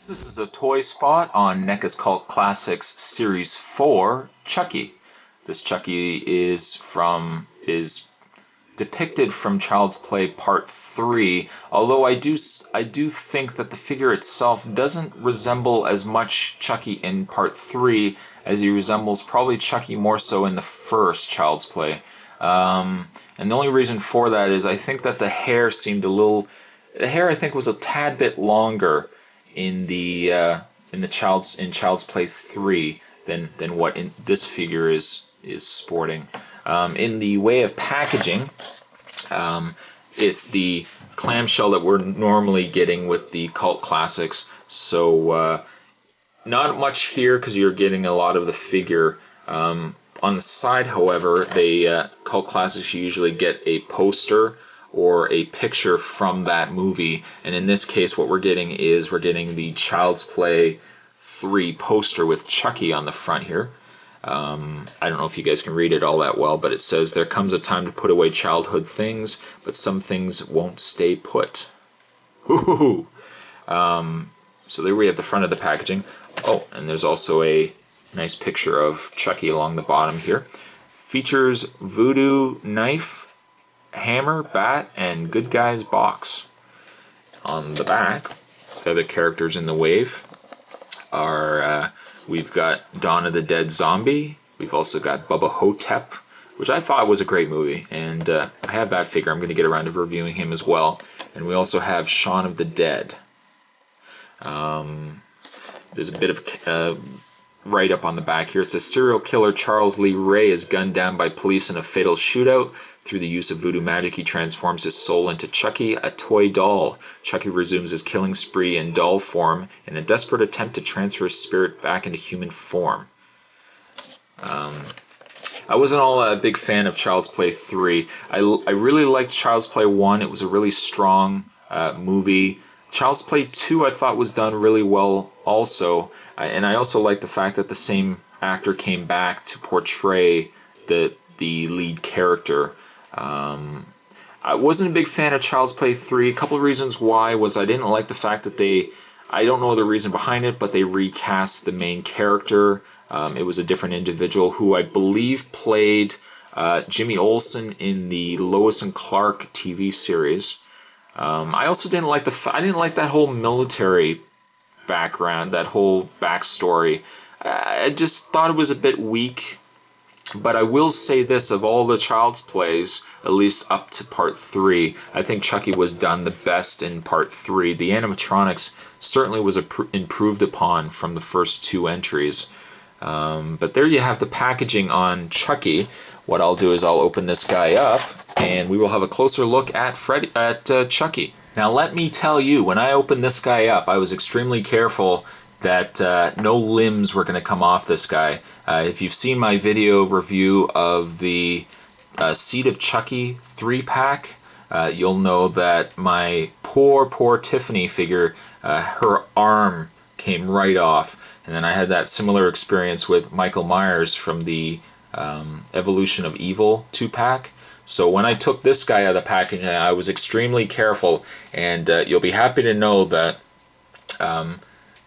This is a toy spot on Neca's Cult Classics Series 4, Chucky. This Chucky is depicted from Child's Play Part 3, although I do think that the figure itself doesn't resemble as much Chucky in Part 3 as he resembles probably Chucky more so in the first Child's Play. And the only reason for that is I think that the hair I think was a tad bit longer in Child's Play 3 than what in this figure is sporting. In the way of packaging, it's the clamshell that we're normally getting with the Cult Classics. So not much here because you're getting a lot of the figure. On the side, however, Cult Classics usually get a poster or a picture from that movie, and in this case what we're getting the Child's Play 3 poster with Chucky on the front here. I don't know if you guys can read it all that well, but it says, "There comes a time to put away childhood things, but some things won't stay put." Hoo-hoo-hoo. So there we have the front of the packaging. Oh, and there's also a nice picture of Chucky along the bottom here. Features voodoo knife, hammer, bat, and good guy's box. On the back, the other characters in the wave are we've got Dawn of the Dead Zombie. We've also got Bubba Hotep, which I thought was a great movie, and I have that figure. I'm going to get around to reviewing him as well. And we also have Shaun of the Dead. There's a bit of write-up on the back here. It says, "Serial killer Charles Lee Ray is gunned down by police in a fatal shootout. Through the use of voodoo magic, he transforms his soul into Chucky, a toy doll. Chucky resumes his killing spree in doll form in a desperate attempt to transfer his spirit back into human form." I wasn't all a big fan of Child's Play 3. I really liked Child's Play 1. It was a really strong movie. Child's Play 2 I thought was done really well also. And I also like the fact that the same actor came back to portray the lead character. I wasn't a big fan of Child's Play 3. A couple of reasons why was I didn't like the fact that I don't know the reason behind it, but they recast the main character. It was a different individual who I believe played Jimmy Olsen in the Lois and Clark TV series. I also didn't like that whole military background, that whole backstory. I just thought it was a bit weak. But I will say this, of all the Child's Plays, at least up to Part 3, I think Chucky was done the best in Part 3. The animatronics certainly was improved upon from the first two entries. But there you have the packaging on Chucky. What I'll do is I'll open this guy up, and we will have a closer look at Chucky. Now let me tell you, when I opened this guy up, I was extremely careful that no limbs were going to come off this guy. If you've seen my video review of the Seed of Chucky 3-pack, you'll know that my poor Tiffany figure, her arm came right off. And then I had that similar experience with Michael Myers from the Evolution of Evil 2-pack. So when I took this guy out of the packaging, I was extremely careful, and you'll be happy to know that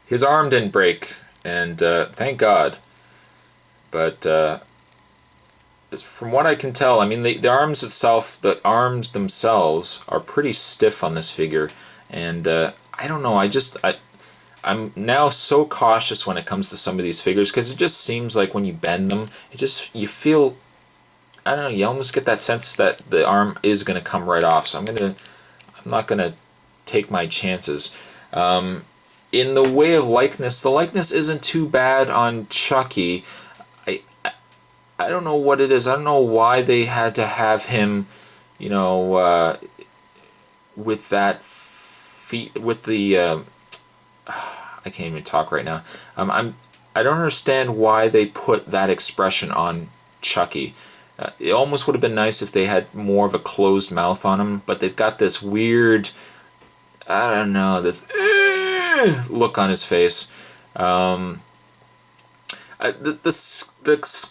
his arm didn't break, and thank God. But from what I can tell, I mean, the arms themselves are pretty stiff on this figure, and I don't know. I'm now so cautious when it comes to some of these figures, because it just seems like when you bend them, you feel, I don't know, you almost get that sense that the arm is going to come right off. So I'm not gonna take my chances. In the way of likeness, the likeness isn't too bad on Chucky. I don't know what it is. I don't know why they had to have him, with that feet, with the I can't even talk right now. I don't understand why they put that expression on Chucky. It almost would have been nice if they had more of a closed mouth on him, but they've got this weird, I don't know, this look on his face. The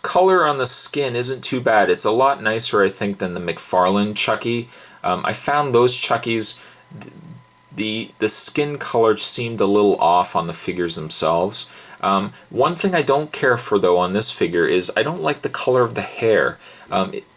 color on the skin isn't too bad. It's a lot nicer, I think, than the McFarlane Chucky. I found those Chuckies, the skin color seemed a little off on the figures themselves. One thing I don't care for, though, on this figure is I don't like the color of the hair.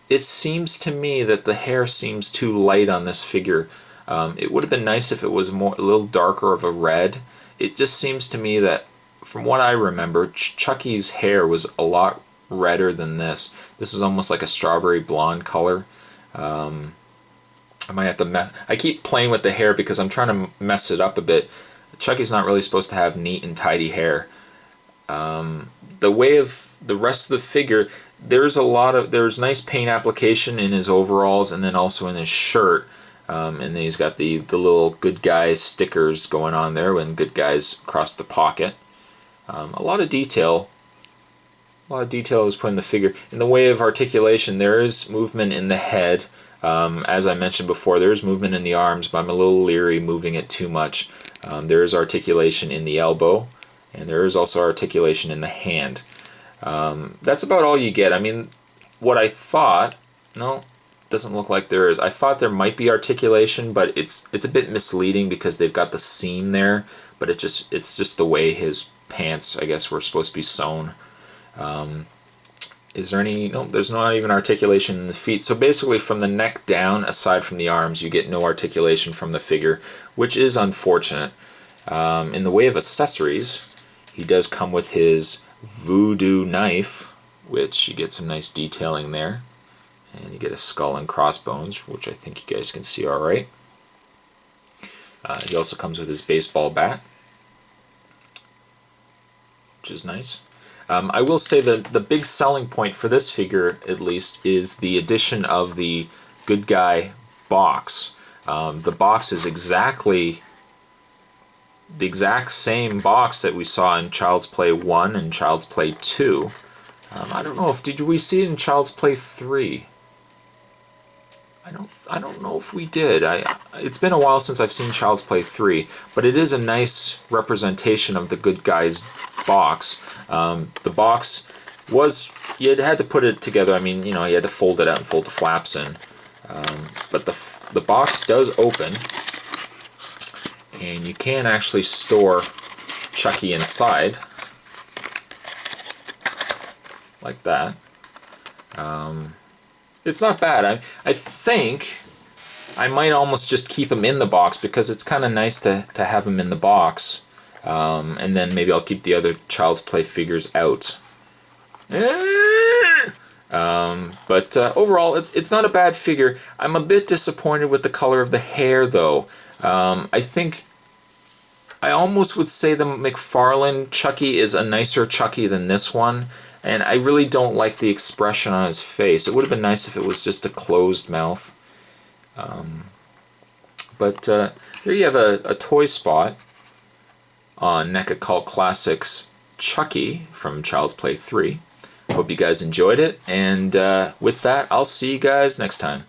It seems to me that the hair seems too light on this figure. It would have been nice if it was a little darker of a red. It just seems to me that, from what I remember, Chucky's hair was a lot redder than this. This is almost like a strawberry blonde color. I might have to I keep playing with the hair because I'm trying to mess it up a bit. Chucky's not really supposed to have neat and tidy hair. The way of the rest of the figure, there's nice paint application in his overalls and then also in his shirt. And then he's got the little good guys stickers going on there when good guys across the pocket. A lot of detail was put in the figure. In the way of articulation, there is movement in the head. As I mentioned before, there is movement in the arms, but I'm a little leery moving it too much. There is articulation in the elbow, and there is also articulation in the hand. That's about all you get. I mean, what I thought, no, doesn't look like there is. I thought there might be articulation, but it's a bit misleading because they've got the seam there, but it's just the way his pants, I guess, were supposed to be sewn. Is there any? No, there's not even articulation in the feet. So basically from the neck down, aside from the arms, you get no articulation from the figure, which is unfortunate. In the way of accessories, he does come with his voodoo knife, which you get some nice detailing there. And you get a skull and crossbones, which I think you guys can see all right. He also comes with his baseball bat, which is nice. I will say that the big selling point for this figure, at least, is the addition of the good guy box. The box is exactly the exact same box that we saw in Child's Play 1 and Child's Play 2. I don't know if did we see it in Child's Play 3? I don't know if we did. It's been a while since I've seen Child's Play 3, but it is a nice representation of the good guy's box. The box was, you had to put it together. I mean, you know, you had to fold it out and fold the flaps in. But the box does open, and you can actually store Chucky inside, like that. It's not bad. I think I might almost just keep him in the box because it's kind of nice to have him in the box. And then maybe I'll keep the other Child's Play figures out. But overall, it's not a bad figure. I'm a bit disappointed with the color of the hair, though. I think I almost would say the McFarlane Chucky is a nicer Chucky than this one. And I really don't like the expression on his face. It would have been nice if it was just a closed mouth. But there you have a toy spot on Neca Cult Classics Chucky from Child's Play 3. Hope you guys enjoyed it. And with that, I'll see you guys next time.